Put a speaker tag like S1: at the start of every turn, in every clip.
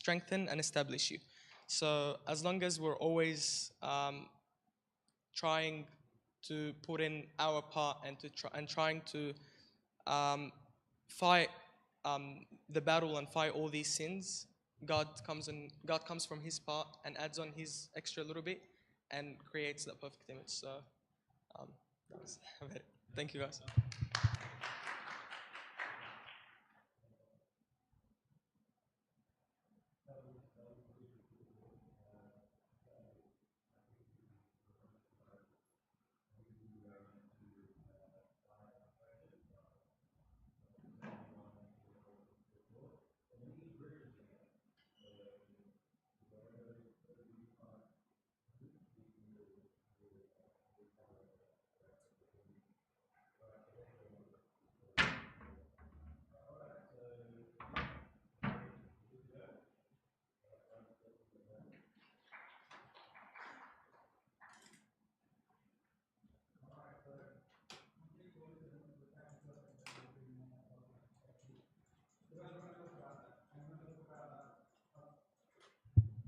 S1: strengthen and establish you. So as long as we're always trying to put in our part and trying to fight the battle and fight all these sins, God comes from His part and adds on His extra little bit and creates that perfect image. So that was about it. Thank you, guys.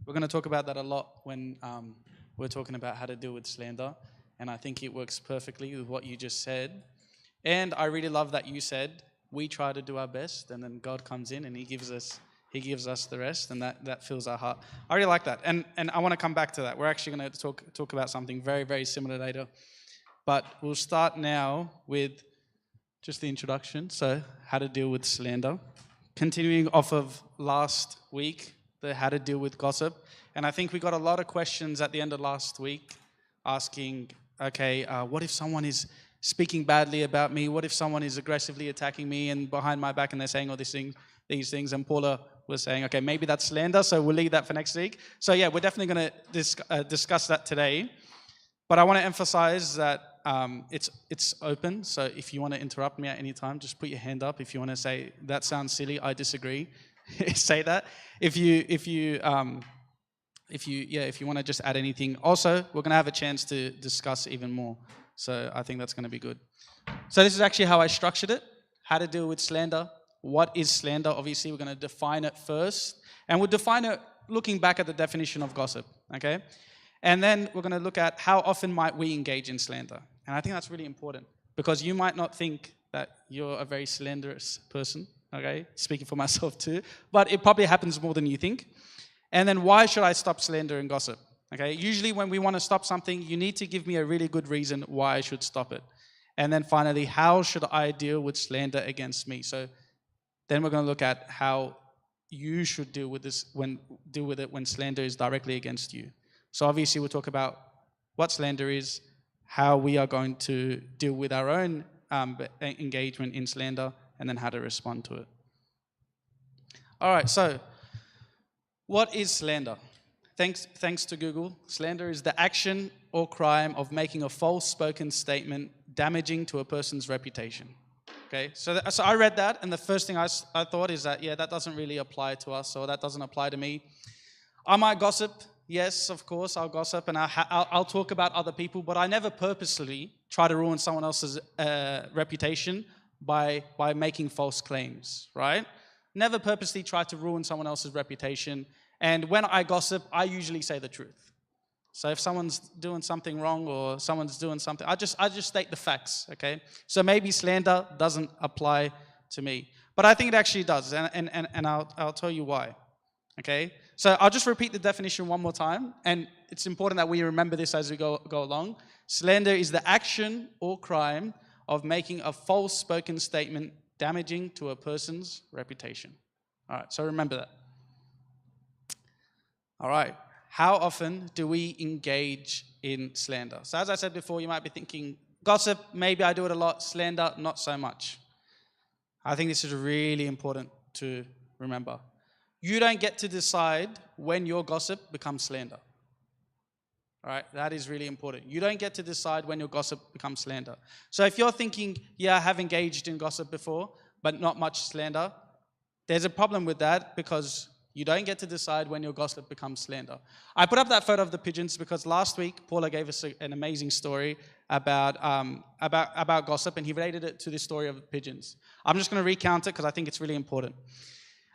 S2: We're going to talk about that a lot when we're talking about how to deal with slander. And I think it works perfectly with what you just said. And I really love that you said, we try to do our best, and then God comes in and He gives us the rest, and that fills our heart. I really like that. And I want to come back to that. We're actually going to talk about something very, very similar later. But we'll start now with just the introduction. So, how to deal with slander. Continuing off of last week, the how to deal with gossip. And I think we got a lot of questions at the end of last week asking, okay, what if someone is speaking badly about me? What if someone is aggressively attacking me and behind my back and they're saying all these things? And Paula was saying, okay, maybe that's slander, so we'll leave that for next week. So yeah, we're definitely going to discuss that today. But I want to emphasize that it's open. So if you want to interrupt me at any time, just put your hand up. If you want to say, that sounds silly, I disagree, say that. If you want to just add anything. Also, we're going to have a chance to discuss even more. So I think that's going to be good. So this is actually how I structured it. How to deal with slander. What is slander? Obviously, we're going to define it first. And we'll define it looking back at the definition of gossip. Okay? And then we're going to look at how often might we engage in slander. And I think that's really important. Because you might not think that you're a very slanderous person. Okay? Speaking for myself too. But it probably happens more than you think. And then why should I stop slander and gossip? Okay, usually when we want to stop something, you need to give me a really good reason why I should stop it. And then finally, how should I deal with slander against me? So then we're going to look at how you should deal with it when slander is directly against you. So obviously we'll talk about what slander is, how we are going to deal with our own engagement in slander, and then how to respond to it. All right, so what is slander? Thanks to Google, slander is the action or crime of making a false spoken statement damaging to a person's reputation. Okay, so I read that, and the first thing I thought is that, yeah, that doesn't really apply to us, or that doesn't apply to me. I might gossip. Yes, of course, I'll gossip, and I'll talk about other people, but I never purposely try to ruin someone else's reputation by making false claims, right? Never purposely try to ruin someone else's reputation. And when I gossip, I usually say the truth. So if someone's doing something wrong or someone's doing something, I just state the facts, okay? So maybe slander doesn't apply to me. But I think it actually does, and I'll tell you why, okay? So I'll just repeat the definition one more time, and it's important that we remember this as we go along. Slander is the action or crime of making a false spoken statement damaging to a person's reputation. All right, so remember that. All right, how often do we engage in slander? So as I said before, you might be thinking, gossip, maybe I do it a lot, slander, not so much. I think this is really important to remember. You don't get to decide when your gossip becomes slander. All right, that is really important. You don't get to decide when your gossip becomes slander. So if you're thinking, yeah, I have engaged in gossip before, but not much slander, there's a problem with that because you don't get to decide when your gossip becomes slander. I put up that photo of the pigeons because last week Paula gave us an amazing story about gossip, and he related it to the story of the pigeons. I'm just going to recount it because I think it's really important.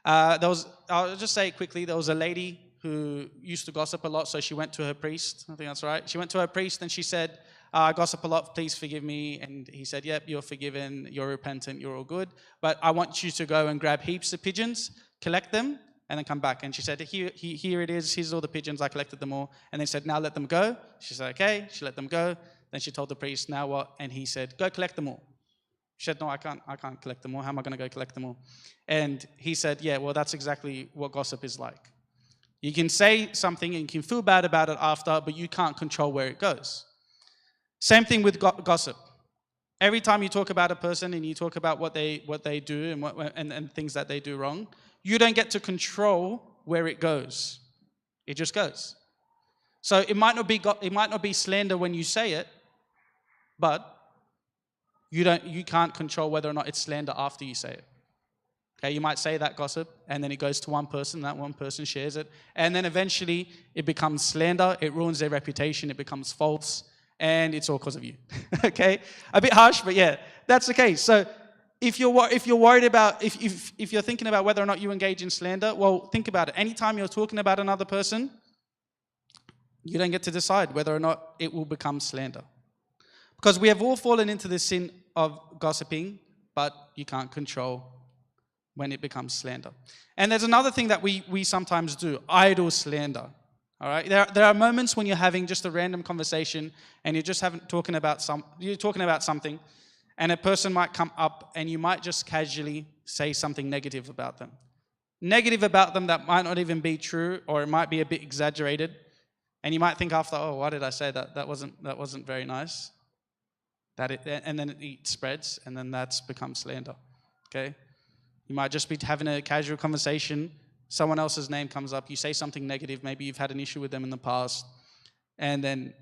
S2: I'll just say it quickly, there was a lady who used to gossip a lot, so she went to her priest. I think that's right. She went to her priest and she said, I gossip a lot, please forgive me. And he said, yep, you're forgiven, you're repentant, you're all good. But I want you to go and grab heaps of pigeons, collect them, and then come back. And she said, here it is, here's all the pigeons, I collected them all. And they said, now let them go. She said, okay, she let them go. Then she told the priest, now what? And he said, go collect them all. She said, no, I can't collect them all. How am I going to go collect them all? And he said, yeah, well, that's exactly what gossip is like. You can say something and you can feel bad about it after, but you can't control where it goes. Same thing with gossip. Every time you talk about a person and you talk about what they do and things that they do wrong, you don't get to control where it goes. It just goes. So it might not be slander when you say it, but you can't control whether or not it's slander after you say it. Okay, you might say that gossip, and then it goes to one person, that one person shares it, and then eventually it becomes slander, it ruins their reputation, it becomes false, and it's all because of you. Okay, a bit harsh, but yeah, that's the case. So if you're worried about, if you're thinking about whether or not you engage in slander, well, think about it. Anytime you're talking about another person, you don't get to decide whether or not it will become slander. Because we have all fallen into the sin of gossiping, but you can't control when it becomes slander. And there's another thing that we sometimes do, idle slander. All right? There are moments when you're having just a random conversation and you're just talking about something, and a person might come up and you might just casually say something negative about them. Negative about them that might not even be true, or it might be a bit exaggerated. And you might think after, oh, why did I say that? That wasn't very nice. And then it spreads, and then that's become slander. Okay? You might just be having a casual conversation, someone else's name comes up, you say something negative, maybe you've had an issue with them in the past, and then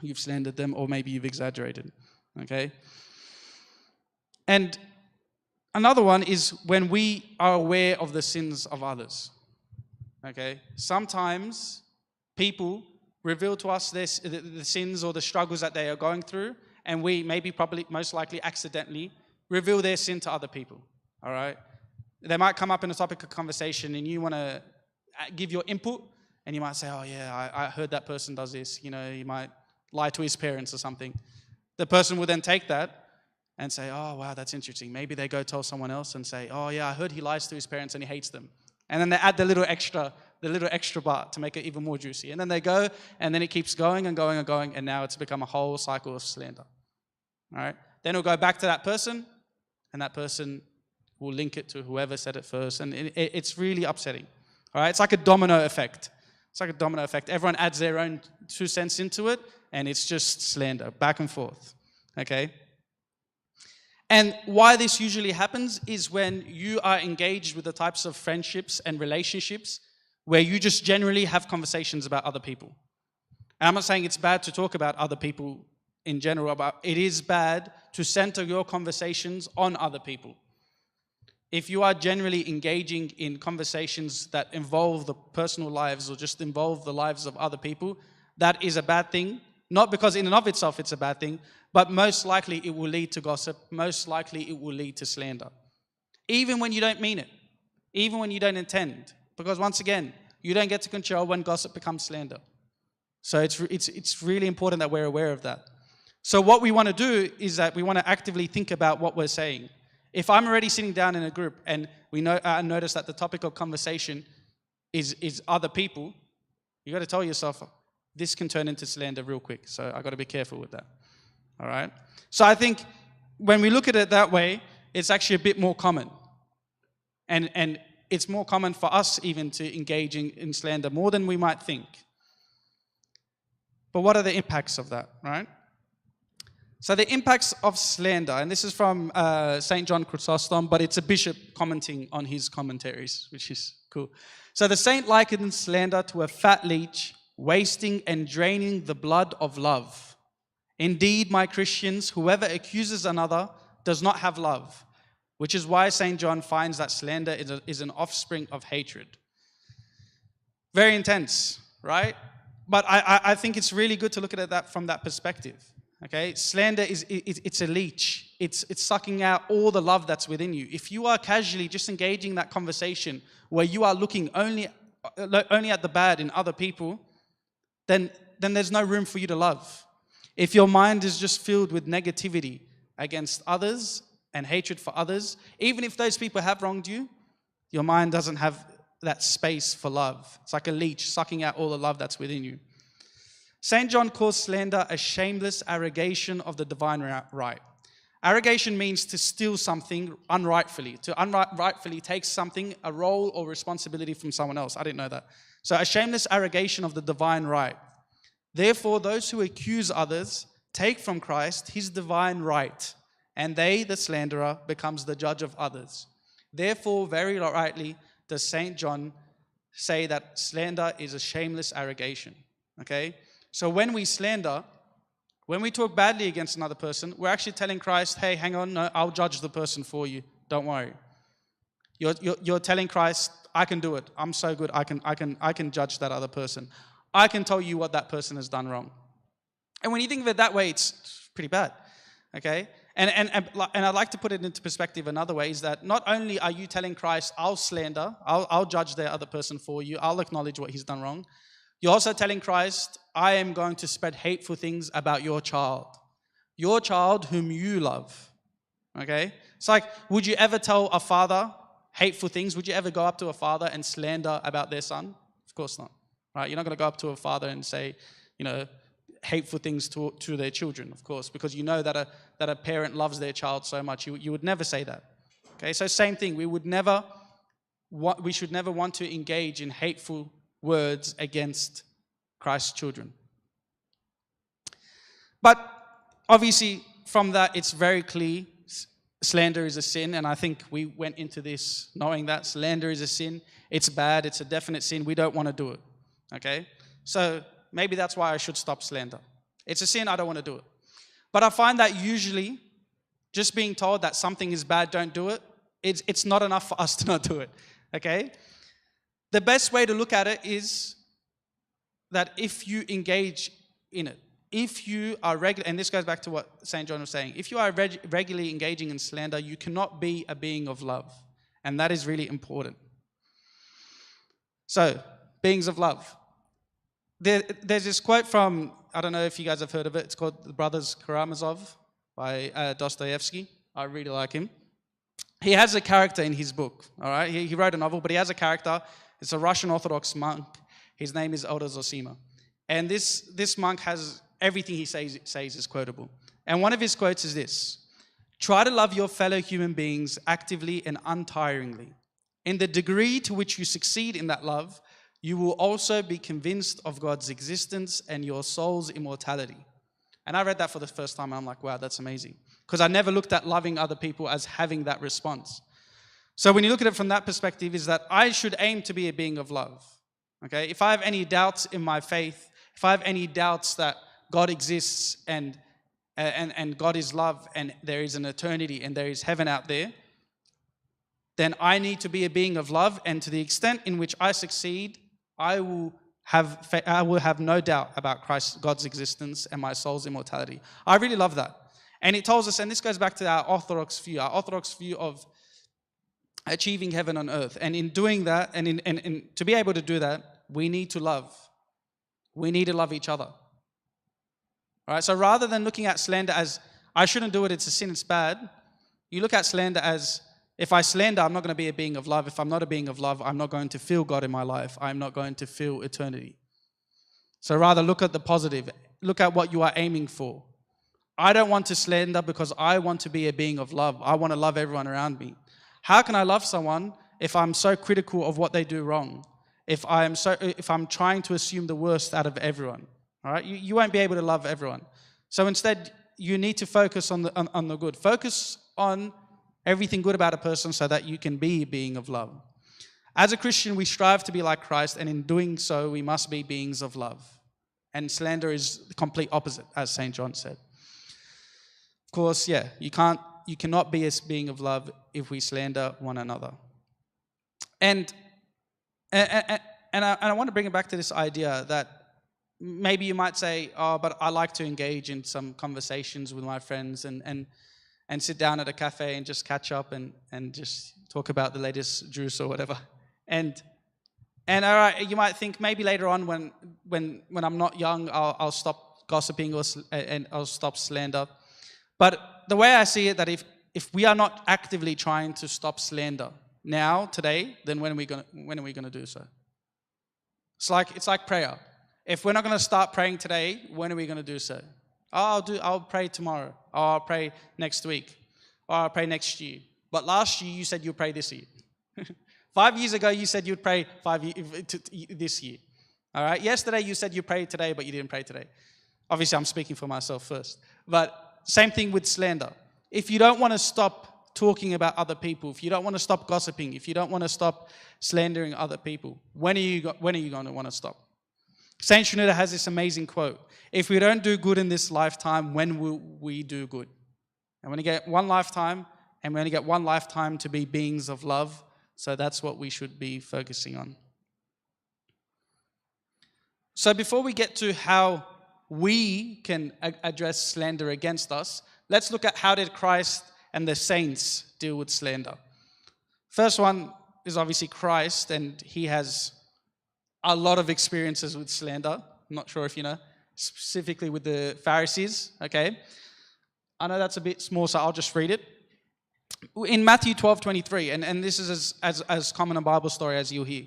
S2: you've slandered them, or maybe you've exaggerated. Okay? And another one is when we are aware of the sins of others. Okay? Sometimes people reveal to us the sins or the struggles that they are going through, and we most likely accidentally reveal their sin to other people. All right? They might come up in a topic of conversation and you want to give your input, and you might say, oh yeah, I heard that person does this. You know, he might lie to his parents or something. The person will then take that and say, oh wow, that's interesting. Maybe they go tell someone else and say, oh yeah, I heard he lies to his parents and he hates them. And then they add the little extra part to make it even more juicy. And then they go, and then it keeps going and going and going, and now it's become a whole cycle of slander. All right? Then it'll go back to that person, and that person will link it to whoever said it first, and it's really upsetting. All right? It's like a domino effect. Everyone adds their own 2 cents into it, and it's just slander, back and forth. Okay? And why this usually happens is when you are engaged with the types of friendships and relationships where you just generally have conversations about other people. And I'm not saying it's bad to talk about other people in general, but it is bad to center your conversations on other people. If you are generally engaging in conversations that involve the personal lives or just involve the lives of other people, that is a bad thing. Not because in and of itself it's a bad thing, but most likely it will lead to gossip. Most likely it will lead to slander. Even when you don't mean it. Even when you don't intend. Because once again, you don't get to control when gossip becomes slander. So it's really important that we're aware of that. So what we want to do is that we want to actively think about what we're saying. If I'm already sitting down in a group and notice that the topic of conversation is other people, you got to tell yourself, this can turn into slander real quick. So I got to be careful with that. All right? So I think when we look at it that way, it's actually a bit more common. And it's more common for us even to engage in slander more than we might think. But what are the impacts of that, right? So the impacts of slander, and this is from St. John Chrysostom, but it's a bishop commenting on his commentaries, which is cool. So the saint likened slander to a fat leech, wasting and draining the blood of love. Indeed, my Christians, whoever accuses another does not have love, which is why St. John finds that slander is an offspring of hatred. Very intense, right? But I think it's really good to look at it from that perspective. Okay, slander it's a leech. it's sucking out all the love that's within you. If you are casually just engaging that conversation where you are looking only at the bad in other people, then there's no room for you to love. If your mind is just filled with negativity against others and hatred for others, even if those people have wronged you, your mind doesn't have that space for love. It's like a leech sucking out all the love that's within you. St. John calls slander a shameless arrogation of the divine right. Arrogation means to steal something unrightfully, to unrightfully take something, a role or responsibility from someone else. I didn't know that. So a shameless arrogation of the divine right. Therefore, those who accuse others take from Christ his divine right, and they, the slanderer, becomes the judge of others. Therefore, very rightly does St. John say that slander is a shameless arrogation. Okay? So when we slander, when we talk badly against another person, we're actually telling Christ, hey, hang on, no, I'll judge the person for you. Don't worry. You're telling Christ, I can do it. I'm so good. I can judge that other person. I can tell you what that person has done wrong. And when you think of it that way, it's pretty bad. Okay? And I'd like to put it into perspective another way, is that not only are you telling Christ, I'll slander, I'll judge the other person for you, I'll acknowledge what he's done wrong. You're also telling Christ, I am going to spread hateful things about your child whom you love. Okay? It's like, would you ever tell a father hateful things? Would you ever go up to a father and slander about their son? Of course not. Right? You're not going to go up to a father and say, hateful things to their children, of course, because you know that a parent loves their child so much. You would never say that. Okay? So same thing. We should never want to engage in hateful words against Christ's children. But obviously from that it's very clear slander is a sin, and I think we went into this knowing that slander is a sin. It's bad, it's a definite sin. We don't want to do it. Okay? So maybe that's why I should stop slander. It's a sin, I don't want to do it. But I find that usually just being told that something is bad, don't do it, it's not enough for us to not do it. Okay? The best way to look at it is that if you engage in it, if you are regular, and this goes back to what St. John was saying, if you are regularly engaging in slander, you cannot be a being of love. And that is really important. So, beings of love. There's this quote from, I don't know if you guys have heard of it, it's called The Brothers Karamazov by Dostoevsky. I really like him. He has a character in his book, all right? He wrote a novel, but he has a character. It's a Russian Orthodox monk. His name is Elder Zosima. And this monk has everything he says is quotable. And one of his quotes is this: try to love your fellow human beings actively and untiringly. In the degree to which you succeed in that love, you will also be convinced of God's existence and your soul's immortality. And I read that for the first time, and I'm like, wow, that's amazing. Because I never looked at loving other people as having that response. So when you look at it from that perspective, is that I should aim to be a being of love. Okay? If I have any doubts in my faith, if I have any doubts that God exists and God is love and there is an eternity and there is heaven out there, then I need to be a being of love, and to the extent in which I succeed, I will have no doubt about God's existence and my soul's immortality. I really love that. And it tells us, and this goes back to our orthodox view of achieving heaven on earth. And in doing that, and to be able to do that, we need to love. We need to love each other. All right? So rather than looking at slander as, I shouldn't do it, it's a sin, it's bad, you look at slander as, if I slander, I'm not going to be a being of love. If I'm not a being of love, I'm not going to feel God in my life. I'm not going to feel eternity. So rather look at the positive. Look at what you are aiming for. I don't want to slander because I want to be a being of love. I want to love everyone around me. How can I love someone if I'm so critical of what they do wrong? If I'm trying to assume the worst out of everyone? All right? You won't be able to love everyone. So instead, you need to focus on the good. Focus on everything good about a person so that you can be a being of love. As a Christian, we strive to be like Christ, and in doing so, we must be beings of love. And slander is the complete opposite, as St. John said. Of course, you cannot be a being of love if we slander one another. And I want to bring it back to this idea that maybe you might say, oh, but I like to engage in some conversations with my friends, and and sit down at a cafe and just catch up and just talk about the latest juice or whatever. And all right, you might think maybe later on when I'm not young, I'll stop gossiping and I'll stop slander. But the way I see it, that if we are not actively trying to stop slander now, today, then when are we gonna do so? It's like prayer. If we're not gonna start praying today, when are we gonna do so? I'll pray tomorrow. Or I'll pray next week. Or I'll pray next year. But last year you said you'd pray this year. 5 years ago you said you'd pray this year. All right. Yesterday you said you prayed today, but you didn't pray today. Obviously, I'm speaking for myself first. But same thing with slander. If you don't want to stop talking about other people, if you don't want to stop gossiping, if you don't want to stop slandering other people, when are you going to want to stop? Saint Shenouda has this amazing quote: if we don't do good in this lifetime, when will we do good? And we only get one lifetime, and we only get one lifetime to be beings of love, so that's what we should be focusing on. So before we get to how we can address slander against us, let's look at how did Christ and the saints deal with slander. First one is obviously Christ, and he has a lot of experiences with slander. I'm not sure if you know, specifically with the Pharisees, okay? I know that's a bit small, so I'll just read it. In Matthew 12:23, and this is as common a Bible story as you'll hear.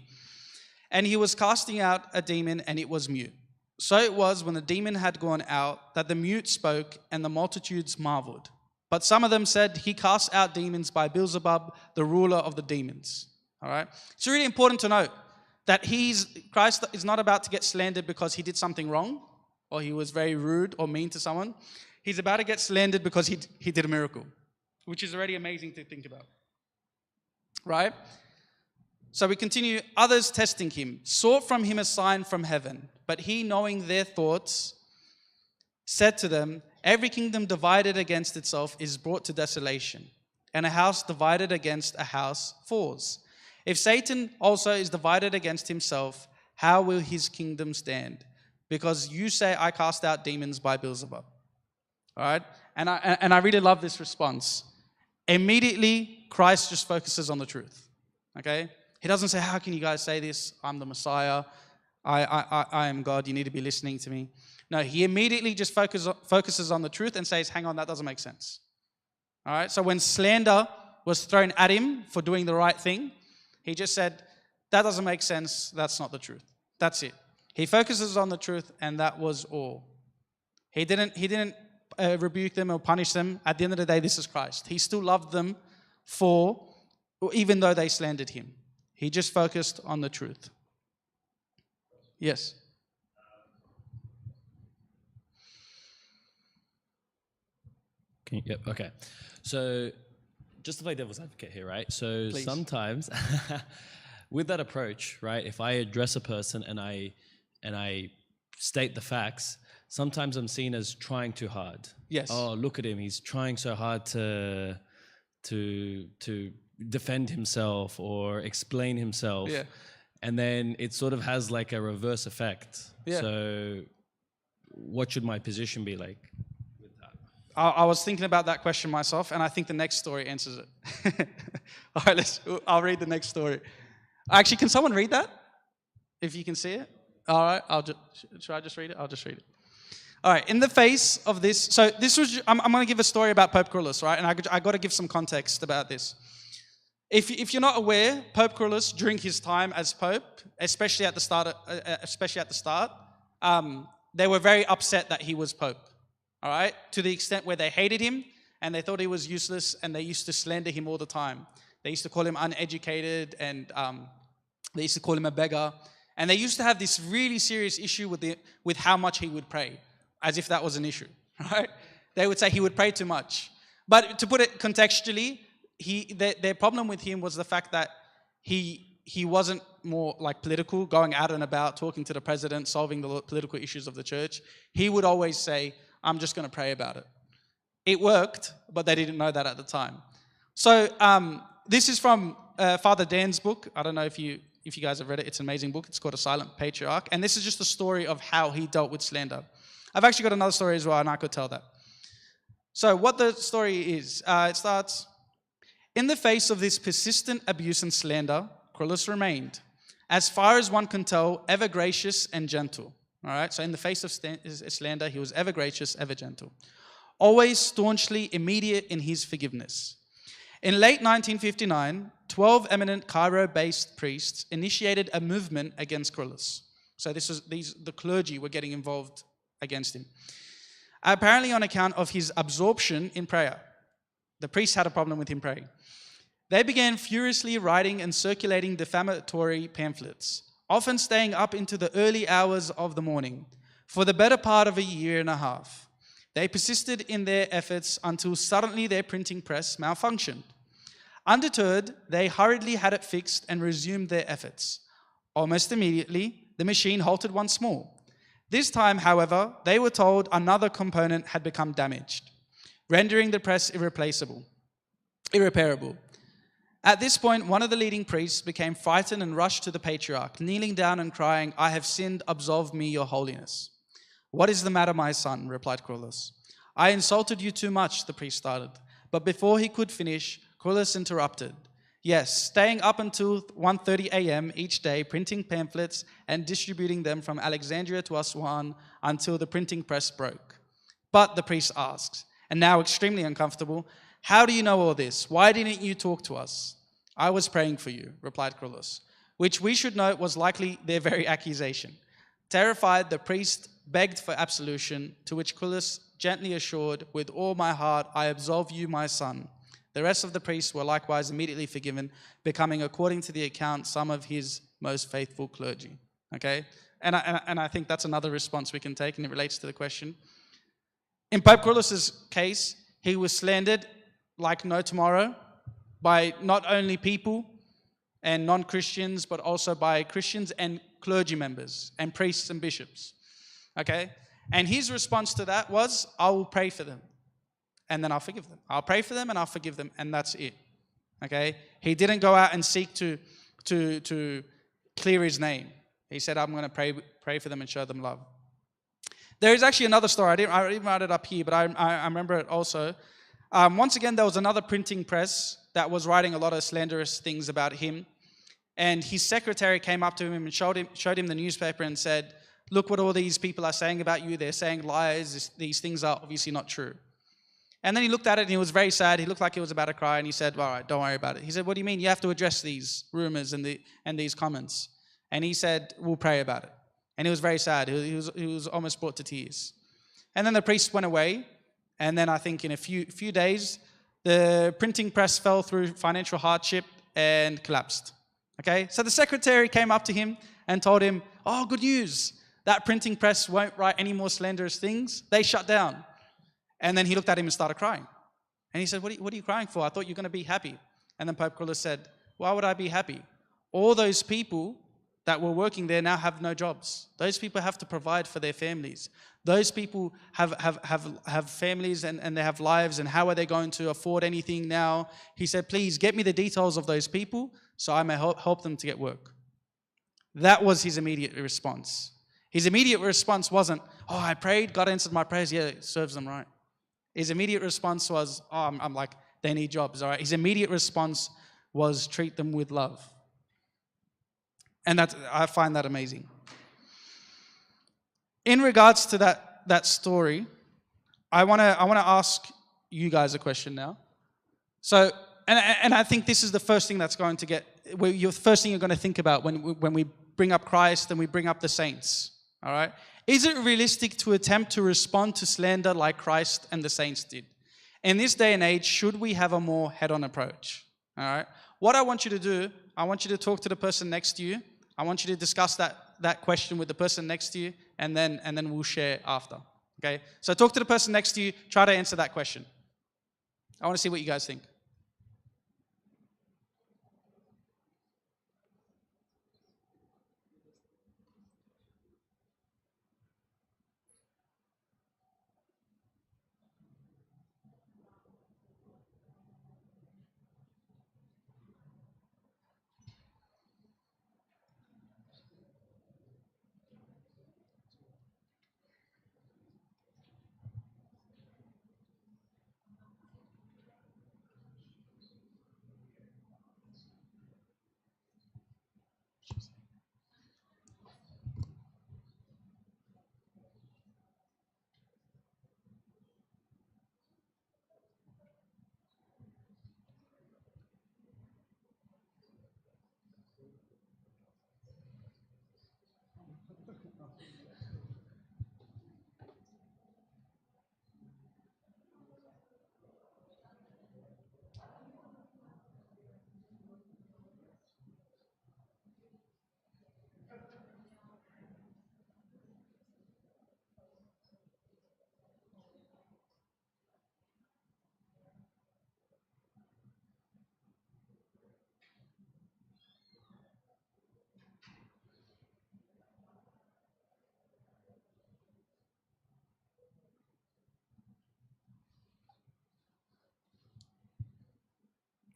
S2: And he was casting out a demon, and it was mute. So it was, when the demon had gone out, that the mute spoke, and the multitudes marveled. But some of them said, he casts out demons by Beelzebub, the ruler of the demons. All right? It's really important to note that Christ is not about to get slandered because he did something wrong, or he was very rude or mean to someone. He's about to get slandered because he did a miracle, which is already amazing to think about. Right? So we continue. Others testing him sought from him a sign from heaven, but he, knowing their thoughts, said to them, every kingdom divided against itself is brought to desolation, and a house divided against a house falls. If Satan also is divided against himself, how will his kingdom stand? Because you say, I cast out demons by Beelzebub. All right? And I really love this response. Immediately, Christ just focuses on the truth. Okay? He doesn't say, how can you guys say this? I'm the Messiah. I am God. You need to be listening to me. No, he immediately just focuses on the truth and says, hang on, that doesn't make sense. All right? So when slander was thrown at him for doing the right thing, he just said, that doesn't make sense. That's not the truth. That's it. He focuses on the truth, and that was all. He didn't rebuke them or punish them. At the end of the day, this is Christ. He still loved them even though they slandered him. He just focused on the truth. Yes.
S3: Yep. Okay. So, just to play devil's advocate here, right? So
S2: Please.
S3: Sometimes, with that approach, right? If I address a person and I state the facts, sometimes I'm seen as trying too hard.
S2: Yes.
S3: Oh, look at him! He's trying so hard to defend himself or explain himself.
S2: Yeah.
S3: And then it sort of has like a reverse effect.
S2: Yeah.
S3: So, what should my position be like?
S2: I was thinking about that question myself, and I think the next story answers it. All right, I'll read the next story. Actually, can someone read that? If you can see it? All right, should I just read it? I'll just read it. All right, in the face of this, so this was, I'm going to give a story about Pope Kyrillos, right? And I got to give some context about this. If you're not aware, Pope Kyrillos, during his time as Pope, especially at the start, they were very upset that he was Pope. All right, to the extent where they hated him and they thought he was useless, and they used to slander him all the time. They used to call him uneducated, and they used to call him a beggar. And they used to have this really serious issue with how much he would pray, as if that was an issue. Right? They would say he would pray too much. But to put it contextually, their problem with him was the fact that he wasn't more like political, going out and about, talking to the president, solving the political issues of the church. He would always say, I'm just going to pray about it. It worked, but they didn't know that at the time. So this is from Father Dan's book. I don't know if you guys have read it. It's an amazing book. It's called A Silent Patriarch. And this is just a story of how he dealt with slander. I've actually got another story as well, and I could tell that. So what the story is, it starts, in the face of this persistent abuse and slander, Krulus remained, as far as one can tell, ever gracious and gentle. All right, so in the face of slander, he was ever gracious, ever gentle. Always staunchly immediate in his forgiveness. In late 1959, 12 eminent Cairo-based priests initiated a movement against Krulus. So the clergy were getting involved against him. Apparently on account of his absorption in prayer. The priests had a problem with him praying. They began furiously writing and circulating defamatory pamphlets, often staying up into the early hours of the morning, for the better part of a year and a half. They persisted in their efforts until suddenly their printing press malfunctioned. Undeterred, they hurriedly had it fixed and resumed their efforts. Almost immediately, the machine halted once more. This time, however, they were told another component had become damaged, rendering the press irreparable. At this point, one of the leading priests became frightened and rushed to the patriarch, kneeling down and crying, "I have sinned, absolve me, your holiness." "What is the matter, my son?" replied Krulus. "I insulted you too much," the priest started. But before he could finish, Krulus interrupted. "Yes, staying up until 1:30 a.m. each day, printing pamphlets and distributing them from Alexandria to Aswan until the printing press broke." But the priest asked, and now extremely uncomfortable, "How do you know all this? Why didn't you talk to us?" "I was praying for you," replied Krulus, which we should note was likely their very accusation. Terrified, the priest begged for absolution, to which Krulus gently assured, "With all my heart, I absolve you, my son." The rest of the priests were likewise immediately forgiven, becoming, according to the account, some of his most faithful clergy. Okay? And I think that's another response we can take, and it relates to the question. In Pope Krulus's case, he was slandered like no tomorrow by not only people and non-Christians, but also by Christians and clergy members and priests and bishops. Okay? And his response to that was, "I will pray for them, and then I'll forgive them. I'll pray for them and I'll forgive them," and that's it. Okay? He didn't go out and seek to clear his name. He said, "I'm going to pray for them and show them love." There is actually another story. I didn't write it up here, but I remember it also. Once again, there was another printing press that was writing a lot of slanderous things about him. And his secretary came up to him and showed him the newspaper and said, "Look what all these people are saying about you. They're saying lies. These things are obviously not true." And then he looked at it and he was very sad. He looked like he was about to cry, and he said, "All right, don't worry about it." He said, "What do you mean? You have to address these rumors and these comments." And he said, "We'll pray about it." And he was very sad. He was almost brought to tears. And then the priest went away. And then I think in a few days, the printing press fell through financial hardship and collapsed. Okay? So the secretary came up to him and told him, "Oh, good news. That printing press won't write any more slanderous things. They shut down." And then he looked at him and started crying. And he said, what are you crying for? I thought you were going to be happy." And then Pope Krulus said, "Why would I be happy? All those people that were working there now have no jobs. Those people have to provide for their families. Those people have families and they have lives, and how are they going to afford anything now?" He said, "Please get me the details of those people so I may help them to get work." That was his immediate response. His immediate response wasn't, "Oh, I prayed, God answered my prayers, yeah, it serves them right." His immediate response was, "Oh, I'm like, they need jobs, all right?" His immediate response was, "Treat them with love." And I find that amazing. In regards to that story, I want to ask you guys a question now. So, and I think this is the first thing that's going to the first thing you're going to think about when we bring up Christ and we bring up the saints. All right? Is it realistic to attempt to respond to slander like Christ and the saints did? In this day and age, should we have a more head-on approach? All right? What I want you to do, I want you to talk to the person next to you. I want you to discuss that question with the person next to you, and then we'll share after. Okay? So talk to the person next to you. Try to answer that question. I want to see what you guys think.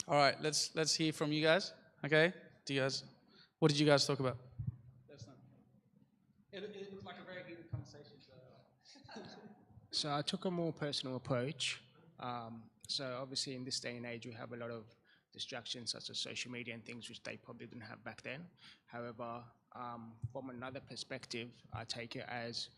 S2: All right, let's hear from you guys. Okay, what did you guys talk about? It looked like a very heated conversation.
S4: So I took a more personal approach. So obviously in this day and age, we have a lot of distractions such as social media and things which they probably didn't have back then. However, from another perspective, I take it as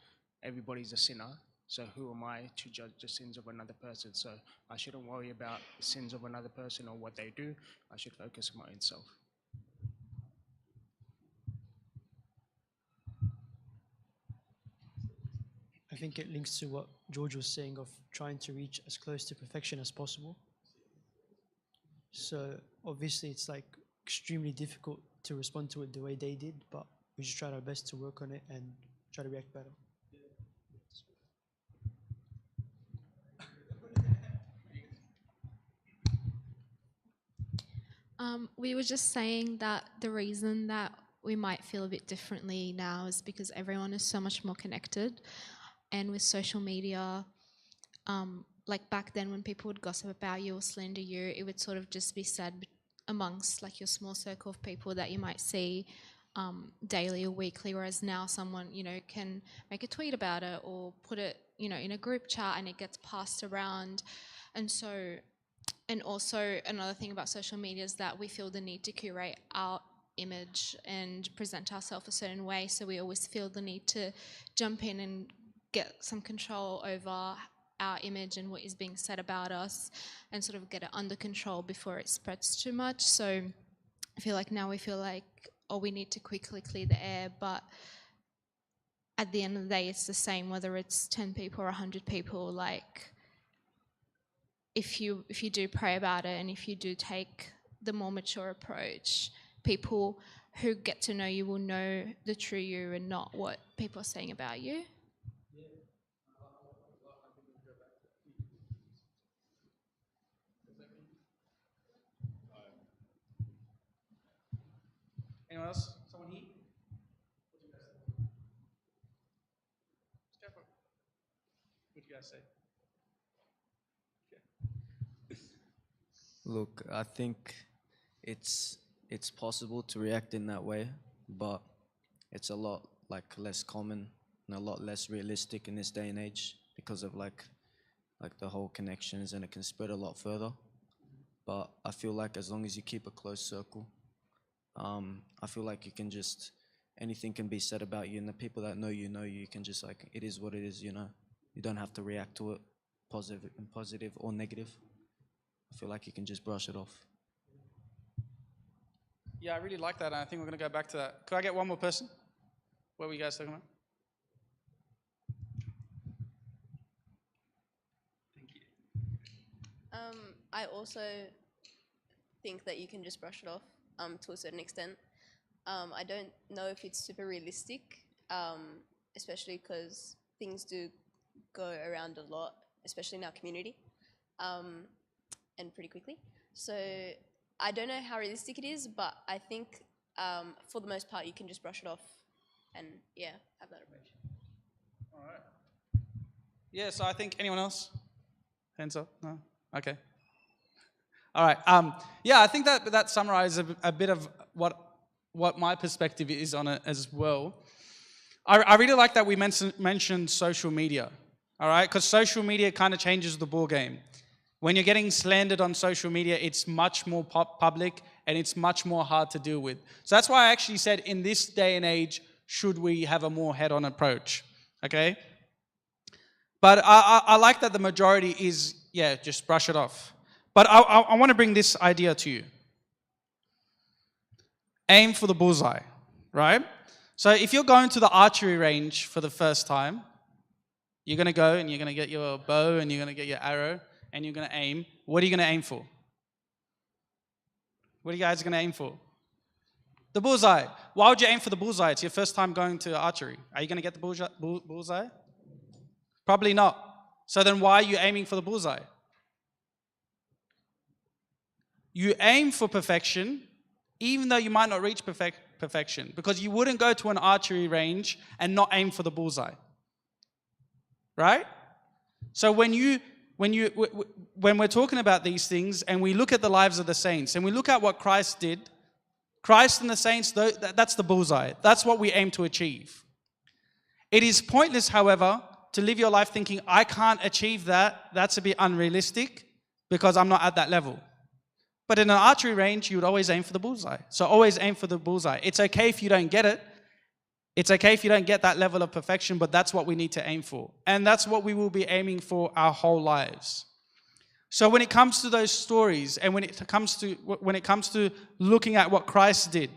S4: everybody's a sinner. So who am I to judge the sins of another person? So I shouldn't worry about the sins of another person or what they do. I should focus on my own self.
S5: I think it links to what George was saying of trying to reach as close to perfection as possible. So obviously it's like extremely difficult to respond to it the way they did, but we just tried our best to work on it and try to react better.
S6: We were just saying that the reason that we might feel a bit differently now is because everyone is so much more connected. And with social media, like back then when people would gossip about you or slander you, it would sort of just be said amongst like your small circle of people that you might see daily or weekly, whereas now someone, can make a tweet about it or put it, in a group chat and it gets passed around. And also another thing about social media is that we feel the need to curate our image and present ourselves a certain way. So we always feel the need to jump in and get some control over our image and what is being said about us and sort of get it under control before it spreads too much. So I feel like now we feel like, we need to quickly clear the air, but at the end of the day, it's the same, whether it's 10 people or 100 people. Like, if you do pray about it and if you do take the more mature approach, people who get to know you will know the true you and not what people are saying about you.
S2: Anyone else? Someone here? What do you guys say?
S7: Look, I think it's possible to react in that way, but it's a lot less common and a lot less realistic in this day and age because of like the whole connections, and it can spread a lot further. But I feel like as long as you keep a close circle, I feel like you can just, anything can be said about you, and the people that know you can just it is what it is, You don't have to react to it, positive or negative. I feel like you can just brush it off.
S2: Yeah, I really like that, and I think we're going to go back to that. Could I get one more person? What were you guys talking about? Thank you.
S8: I also think that you can just brush it off to a certain extent. I don't know if it's super realistic, especially because things do go around a lot, especially in our community, and pretty quickly. So I don't know how realistic it is, but I think for the most part you can just brush it off and have that approach.
S2: All right. Yeah, so I think, anyone else? Hands up? No? Okay. All right. I think that summarizes a bit of what my perspective is on it as well. I really like that we mentioned social media, all right? Because social media kind of changes the ball game. When you're getting slandered on social media, it's much more public and it's much more hard to deal with. So that's why I actually said in this day and age, should we have a more head-on approach, okay? But I like that the majority is, just brush it off. But I want to bring this idea to you. Aim for the bullseye, right? So if you're going to the archery range for the first time, you're going to go and you're going to get your bow and you're going to get your arrow and you're going to aim. What are you going to aim for? What are you guys going to aim for? The bullseye. Why would you aim for the bullseye? It's your first time going to archery. Are you going to get the bullseye? Probably not. So then why are you aiming for the bullseye? You aim for perfection, even though you might not reach perfection, because you wouldn't go to an archery range and not aim for the bullseye. Right? So when we're talking about these things and we look at the lives of the saints and we look at what Christ did, Christ and the saints, that's the bullseye. That's what we aim to achieve. It is pointless, however, to live your life thinking, I can't achieve that. That's a bit unrealistic because I'm not at that level. But in an archery range, you would always aim for the bullseye. So always aim for the bullseye. It's okay if you don't get it. It's okay if you don't get that level of perfection, but that's what we need to aim for. And that's what we will be aiming for our whole lives. So when it comes to those stories and when it comes to looking at what Christ did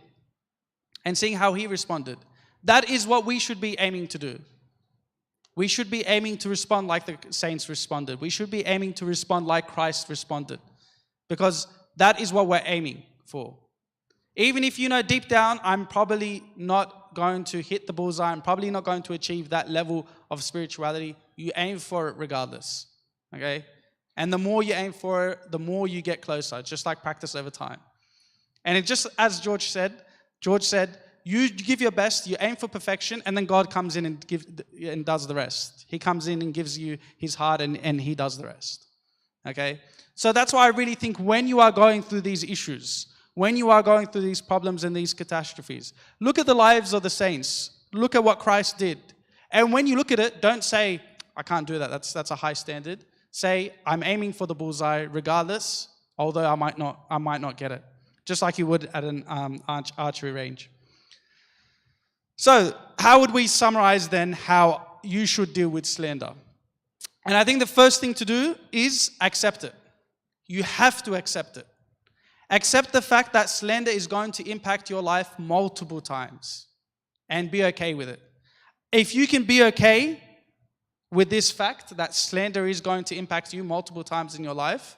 S2: and seeing how he responded, that is what we should be aiming to do. We should be aiming to respond like the saints responded. We should be aiming to respond like Christ responded. Because that is what we're aiming for. Even if you know deep down, I'm probably not going to hit the bullseye, I'm probably not going to achieve that level of spirituality, you aim for it regardless. Okay? And the more you aim for it, the more you get closer, just like practice over time. And it just, as George said, you give your best, you aim for perfection, and then God comes in and does the rest. He comes in and gives you his heart, and he does the rest. Okay? So that's why I really think when you are going through these issues, when you are going through these problems and these catastrophes, look at the lives of the saints. Look at what Christ did. And when you look at it, don't say, I can't do that. That's a high standard. Say, I'm aiming for the bullseye regardless, although I might not get it. Just like you would at an archery range. So, how would we summarize then how you should deal with slander? And I think the first thing to do is accept it. You have to accept it. Accept the fact that slander is going to impact your life multiple times and be okay with it. If you can be okay with this fact that slander is going to impact you multiple times in your life,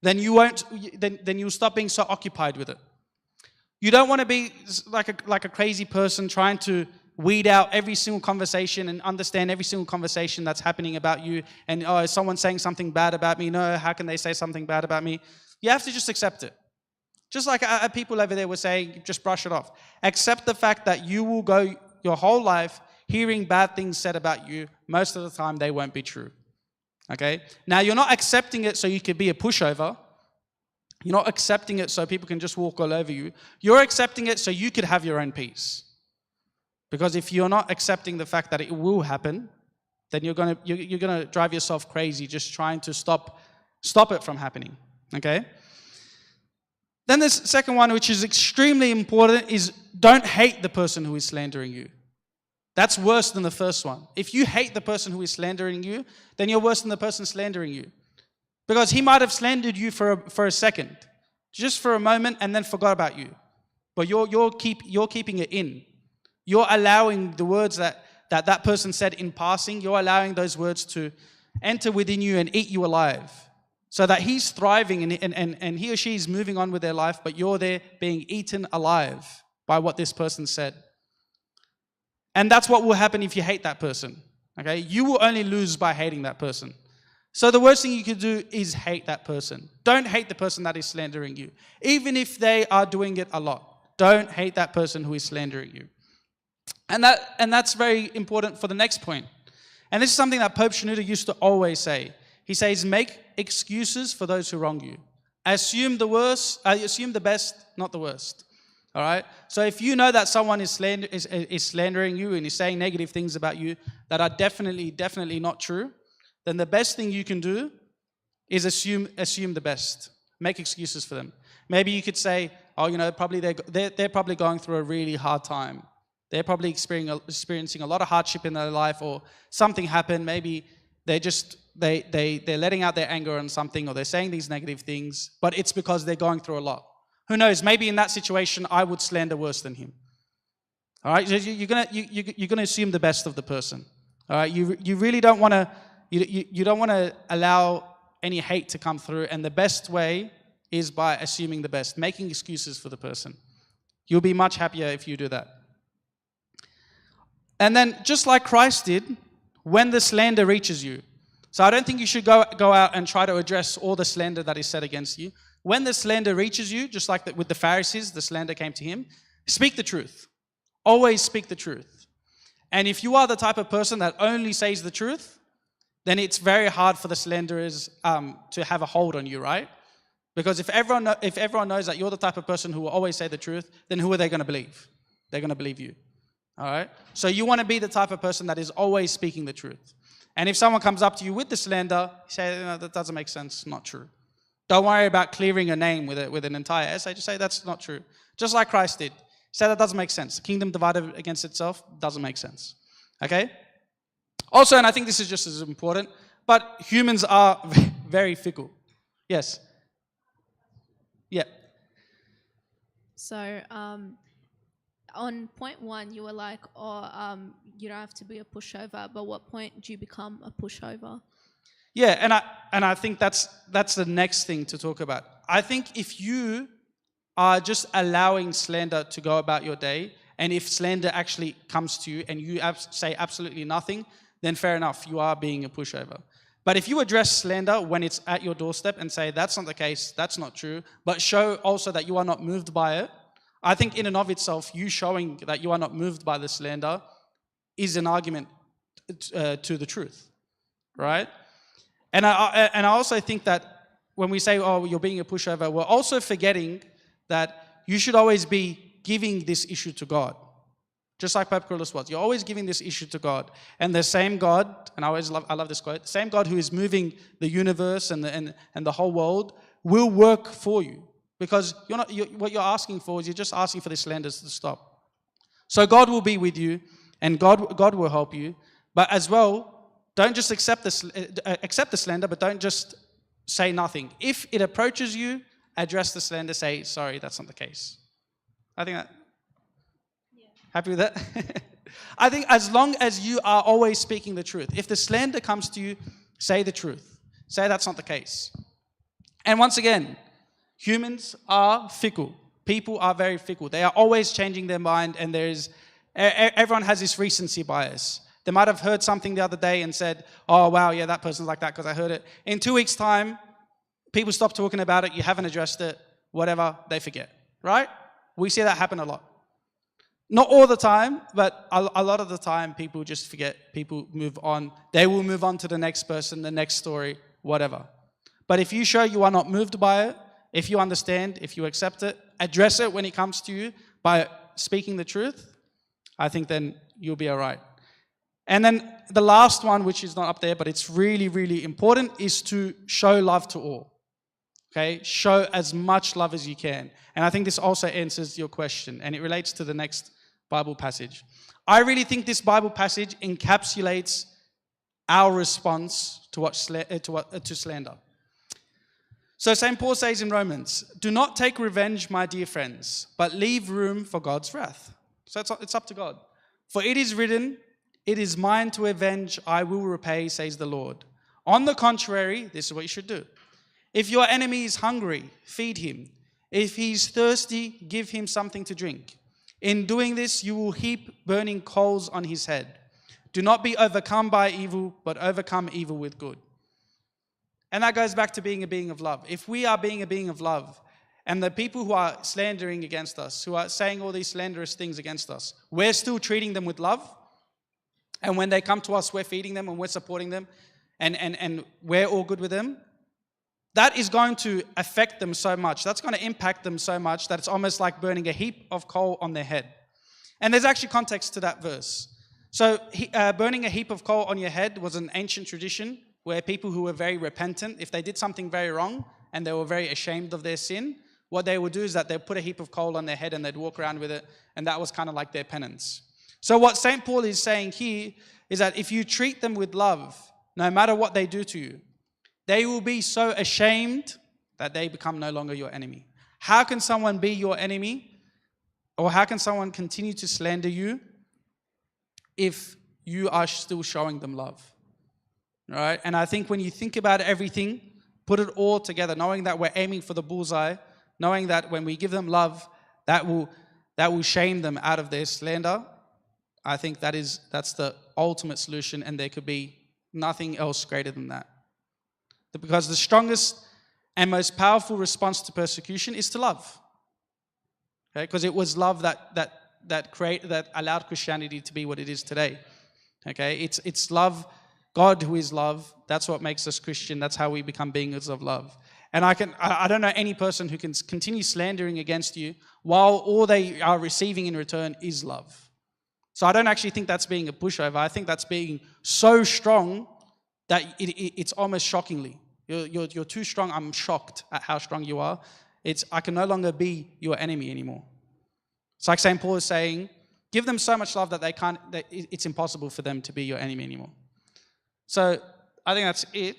S2: then you'll stop being so occupied with it. You don't want to be like a crazy person trying to weed out every single conversation and understand every single conversation that's happening about you. And, oh, is someone saying something bad about me? No, how can they say something bad about me? You have to just accept it. Just like people over there were saying, just brush it off. Accept the fact that you will go your whole life hearing bad things said about you. Most of the time, they won't be true. Okay? Now, you're not accepting it so you could be a pushover. You're not accepting it so people can just walk all over you. You're accepting it so you could have your own peace. Because if you're not accepting the fact that it will happen, then you're gonna drive yourself crazy just trying to stop it from happening. Okay? Then the second one, which is extremely important, is don't hate the person who is slandering you. That's worse than the first one. If you hate the person who is slandering you, then you're worse than the person slandering you. Because he might have slandered you for a second, just for a moment, and then forgot about you. But you're keeping it in. You're allowing the words that person said in passing, you're allowing those words to enter within you and eat you alive. So that he's thriving and he or she is moving on with their life, but you're there being eaten alive by what this person said. And that's what will happen if you hate that person. Okay? You will only lose by hating that person. So the worst thing you could do is hate that person. Don't hate the person that is slandering you. Even if they are doing it a lot. Don't hate that person who is slandering you. And that's very important for the next point. And this is something that Pope Shenouda used to always say. He says, make excuses for those who wrong you. Assume the best, not the worst. All right? So if you know that someone is slandering you and is saying negative things about you that are definitely not true, then the best thing you can do is assume the best. Make excuses for them. Maybe you could say, oh, probably they're probably going through a really hard time. They're probably experiencing a lot of hardship in their life, or something happened. Maybe they're letting out their anger on something, or they're saying these negative things, but it's because they're going through a lot. Who knows? Maybe in that situation, I would slander worse than him. All right, so you're gonna assume the best of the person. All right, you really don't want to you don't want to allow any hate to come through, and the best way is by assuming the best, making excuses for the person. You'll be much happier if you do that. And then, just like Christ did, when the slander reaches you. So I don't think you should go out and try to address all the slander that is said against you. When the slander reaches you, just like with the Pharisees, the slander came to him, speak the truth. Always speak the truth. And if you are the type of person that only says the truth, then it's very hard for the slanderers to have a hold on you, right? Because if everyone knows that you're the type of person who will always say the truth, then who are they going to believe? They're going to believe you. All right? So you want to be the type of person that is always speaking the truth. And if someone comes up to you with the slander, say, no, that doesn't make sense, not true. Don't worry about clearing a name with an entire essay. Just say that's not true. Just like Christ did. Say that doesn't make sense. The kingdom divided against itself doesn't make sense. Okay? Also, and I think this is just as important, but humans are very fickle. Yes? Yeah.
S6: So, on point 1, you were like, you don't have to be a pushover, but what point do you become a pushover?
S2: Yeah, and I think that's the next thing to talk about. I think if you are just allowing slander to go about your day, and if slander actually comes to you and you say absolutely nothing, then fair enough, you are being a pushover. But if you address slander when it's at your doorstep and say, that's not the case, that's not true, but show also that you are not moved by it, I think in and of itself, you showing that you are not moved by the slander is an argument to the truth, right? And I also think that when we say, oh, you're being a pushover, we're also forgetting that you should always be giving this issue to God. Just like Pope Carlos was. You're always giving this issue to God. And the same God, and I love this quote, the same God who is moving the universe and the whole world will work for you. Because what you're asking for is you're just asking for the slanders to stop. So God will be with you, and God will help you. But as well, don't just accept the slander, but don't just say nothing. If it approaches you, address the slander, say, sorry, that's not the case. I think that... Happy with that? I think as long as you are always speaking the truth, if the slander comes to you, say the truth. Say that's not the case. And once again, humans are fickle. People are very fickle. They are always changing their mind, and everyone has this recency bias. They might have heard something the other day and said, oh, wow, yeah, that person's like that because I heard it. In 2 weeks' time, people stop talking about it, you haven't addressed it, whatever, they forget, right? We see that happen a lot. Not all the time, but a lot of the time, people just forget, people move on. They will move on to the next person, the next story, whatever. But if you show you are not moved by it, if you understand, if you accept it, address it when it comes to you by speaking the truth, I think then you'll be all right. And then the last one, which is not up there, but it's really, really important, is to show love to all. Okay? Show as much love as you can. And I think this also answers your question, and it relates to the next Bible passage. I really think this Bible passage encapsulates our response to slander. So St. Paul says in Romans, do not take revenge, my dear friends, but leave room for God's wrath. So it's up to God. For it is written, it is mine to avenge, I will repay, says the Lord. On the contrary, this is what you should do. If your enemy is hungry, feed him. If he is thirsty, give him something to drink. In doing this, you will heap burning coals on his head. Do not be overcome by evil, but overcome evil with good. And that goes back to being a being of love. If we are being a being of love, and the people who are slandering against us, who are saying all these slanderous things against us, we're still treating them with love. And when they come to us, we're feeding them and we're supporting them, and we're all good with them. That is going to affect them so much. That's going to impact them so much that it's almost like burning a heap of coal on their head. And there's actually context to that verse. So burning a heap of coal on your head was an ancient tradition where people who were very repentant, if they did something very wrong and they were very ashamed of their sin, what they would do is that they'd put a heap of coal on their head and they'd walk around with it, and that was kind of like their penance. So what St. Paul is saying here is that if you treat them with love, no matter what they do to you, they will be so ashamed that they become no longer your enemy. How can someone be your enemy or how can someone continue to slander you if you are still showing them love? Right? And I think when you think about everything, put it all together, knowing that we're aiming for the bullseye, knowing that when we give them love, that will shame them out of their slander. I think that's the ultimate solution, and there could be nothing else greater than that. Because the strongest and most powerful response to persecution is to love. Okay? Because it was love that allowed Christianity to be what it is today. Okay? It's love, God who is love. That's what makes us Christian. That's how we become beings of love. And I don't know any person who can continue slandering against you while all they are receiving in return is love. So I don't actually think that's being a pushover. I think that's being so strong that it's almost shockingly. You're too strong. I'm shocked at how strong you are. I can no longer be your enemy anymore. It's like St. Paul is saying, give them so much love that it's impossible for them to be your enemy anymore. So I think that's it.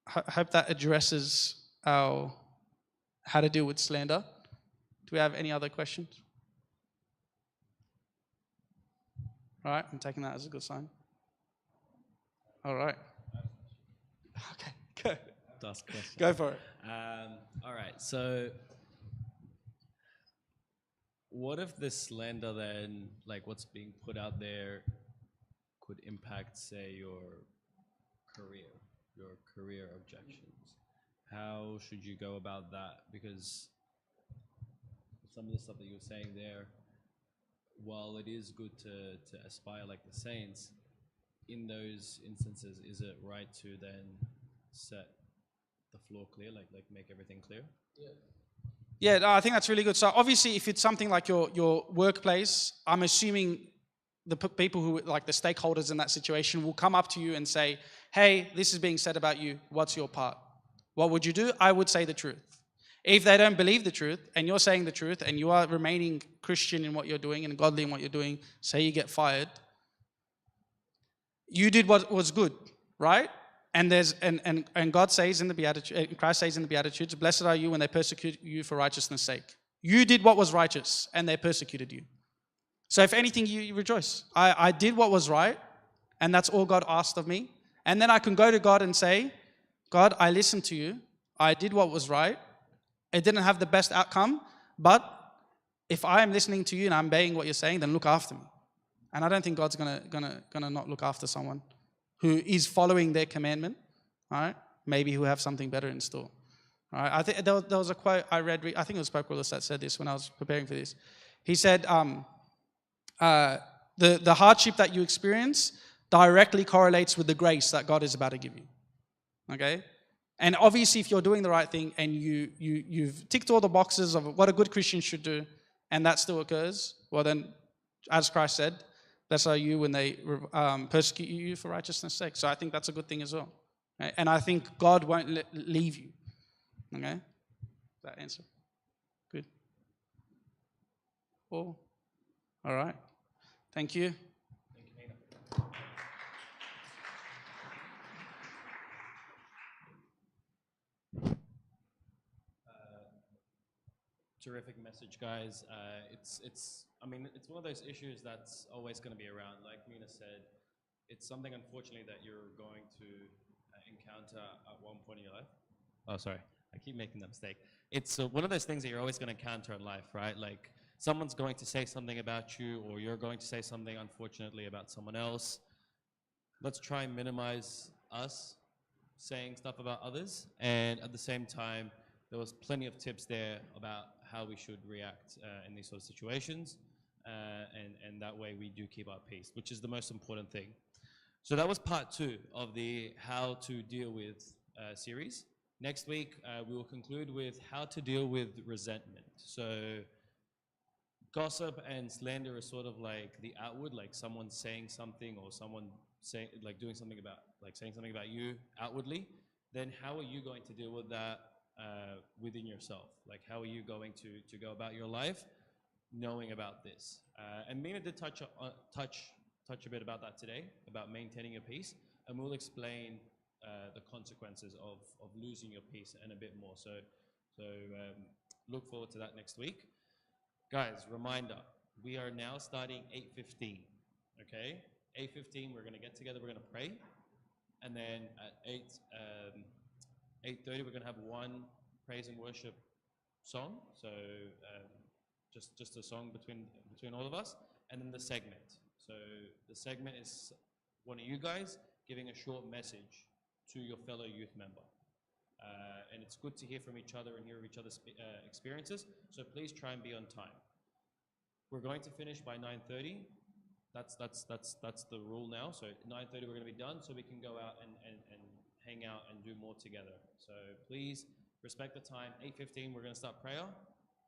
S2: I hope that addresses how to deal with slander. Do we have any other questions? All right, I'm taking that as a good sign. All right. Okay, go.
S3: Ask a question.
S2: Go for it.
S3: All right, so what if this slander then, like what's being put out there, could impact, say, your career objections? How should you go about that? Because some of the stuff that you were saying there, while it is good to aspire like the saints, in those instances, is it right to then set the floor clear, like make everything clear?
S2: Yeah, no, I think that's really good. So obviously, if it's something like your workplace, I'm assuming the people who, like the stakeholders in that situation, will come up to you and say, hey, this is being said about you. What's your part? What would you do? I would say the truth. If they don't believe the truth, and you're saying the truth, and you are remaining Christian in what you're doing and godly in what you're doing, say you get fired, you did what was good, right? And God says in the Beatitudes, Christ says in the Beatitudes, blessed are you when they persecute you for righteousness' sake. You did what was righteous, and they persecuted you. So if anything, you rejoice. I did what was right, and that's all God asked of me. And then I can go to God and say, God, I listened to you. I did what was right. It didn't have the best outcome, but if I am listening to you and I'm obeying what you're saying, then look after me. And I don't think God's gonna not look after someone who is following their commandment. All right, maybe who have something better in store. All right, I think there was a quote I read. I think it was Pope Willis that said this when I was preparing for this. He said, the hardship that you experience directly correlates with the grace that God is about to give you. Okay? And obviously, if you're doing the right thing and you've ticked all the boxes of what a good Christian should do, and that still occurs, well then, as Christ said, blessed are you when they persecute you for righteousness' sake. So I think that's a good thing as well. Okay? And I think God won't leave you. Okay? That answer. Good. Cool. All right. Thank you.
S3: Terrific message, guys. It's one of those issues that's always going to be around. Like Mina said, it's something, unfortunately, that you're going to encounter at one point in your life. Oh, sorry. I keep making that mistake. It's one of those things that you're always going to encounter in life, right? Like someone's going to say something about you, or you're going to say something, unfortunately, about someone else. Let's try and minimize us saying stuff about others. And at the same time, there was plenty of tips there about how we should react in these sort of situations. And that way we do keep our peace, which is the most important thing. So that was part 2 of the How to Deal With series. Next week, we will conclude with how to deal with resentment. So gossip and slander is sort of like the outward, like someone saying something or someone saying, like doing something about, like saying something about you outwardly. Then how are you going to deal with that within yourself? Like how are you going to go about your life knowing about this? And Mina did touch a bit about that today, about maintaining your peace, and we'll explain the consequences of losing your peace and a bit more. So look forward to that next week. Guys, reminder, we are now starting 8:15, okay? 8:15, we're going to get together, we're going to pray, and then at 8:30, we're going to have one praise and worship song, so just a song between all of us, and then the segment. So the segment is one of you guys giving a short message to your fellow youth member. And it's good to hear from each other and hear each other's experiences, so please try and be on time. We're going to finish by 9:30. That's the rule now. So at 9:30 we're going to be done, so we can go out and hang out and do more together. So please respect the time. 8:15 we're going to start prayer,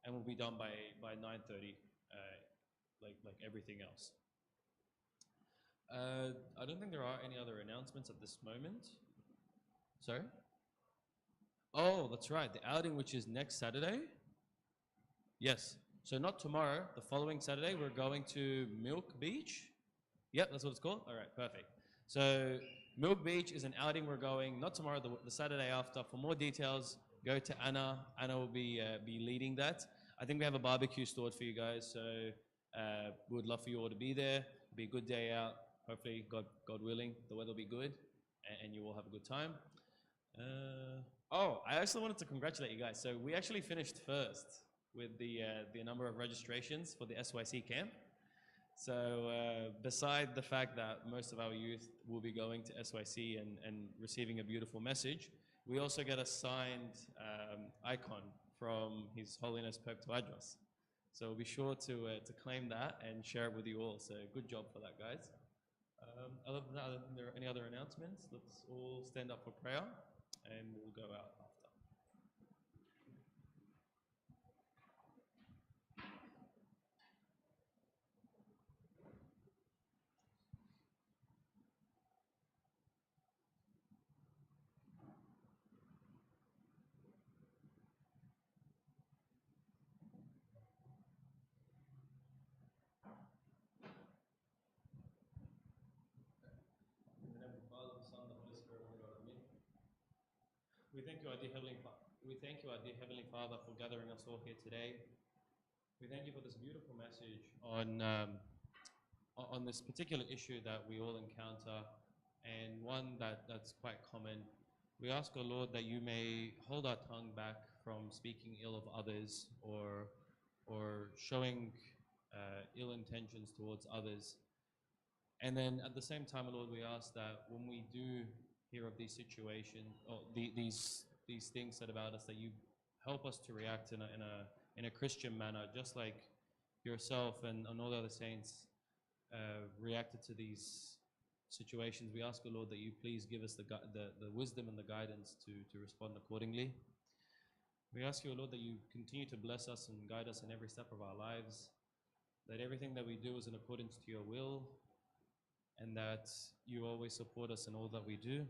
S3: and we'll be done by 9:30, like everything else. I don't think there are any other announcements at this moment. Sorry? Oh, that's right. The outing, which is next Saturday. Yes. So not tomorrow. The following Saturday, we're going to Milk Beach. Yep, that's what it's called. All right, perfect. So Milk Beach is an outing. We're going not tomorrow, the Saturday after. For more details, go to Anna. Anna will be leading that. I think we have a barbecue stored for you guys, so we would love for you all to be there. It'll be a good day out. Hopefully, God willing, the weather will be good, and you all have a good time. I actually wanted to congratulate you guys. So we actually finished first with the number of registrations for the SYC camp. So beside the fact that most of our youth will be going to SYC and receiving a beautiful message, we also get a signed icon from His Holiness Pope Tawadros. So we'll be sure to claim that and share it with you all. So good job for that, guys. Other than that, I don't think there are any other announcements. Let's all stand up for prayer, and we'll go out after. In the name of the Father, the Son, and the Holy Spirit, one God, amen. We thank you, our dear Heavenly Father, for gathering us all here today. We thank you for this beautiful message on this particular issue that we all encounter, and one that's quite common. We ask, O Lord, that you may hold our tongue back from speaking ill of others or showing ill intentions towards others. And then at the same time, Lord, we ask that when we do hear of these situations or these things said about us, that you help us to react in a Christian manner, just like yourself and all the other saints reacted to these situations. We ask, O Lord, that you please give us the wisdom and the guidance to respond accordingly. We ask you, O Lord, that you continue to bless us and guide us in every step of our lives, that everything that we do is in accordance to your will, and that you always support us in all that we do.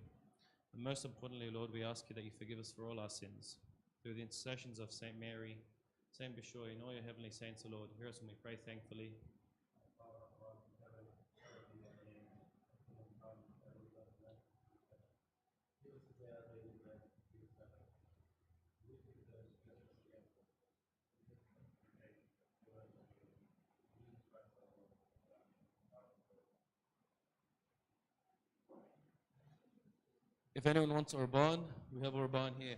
S3: And most importantly, Lord, we ask you that you forgive us for all our sins. Through the intercessions of Saint Mary, Saint Bishoy, and all your heavenly saints, O Lord, hear us when we pray thankfully. If anyone wants Orban, we have Orban here.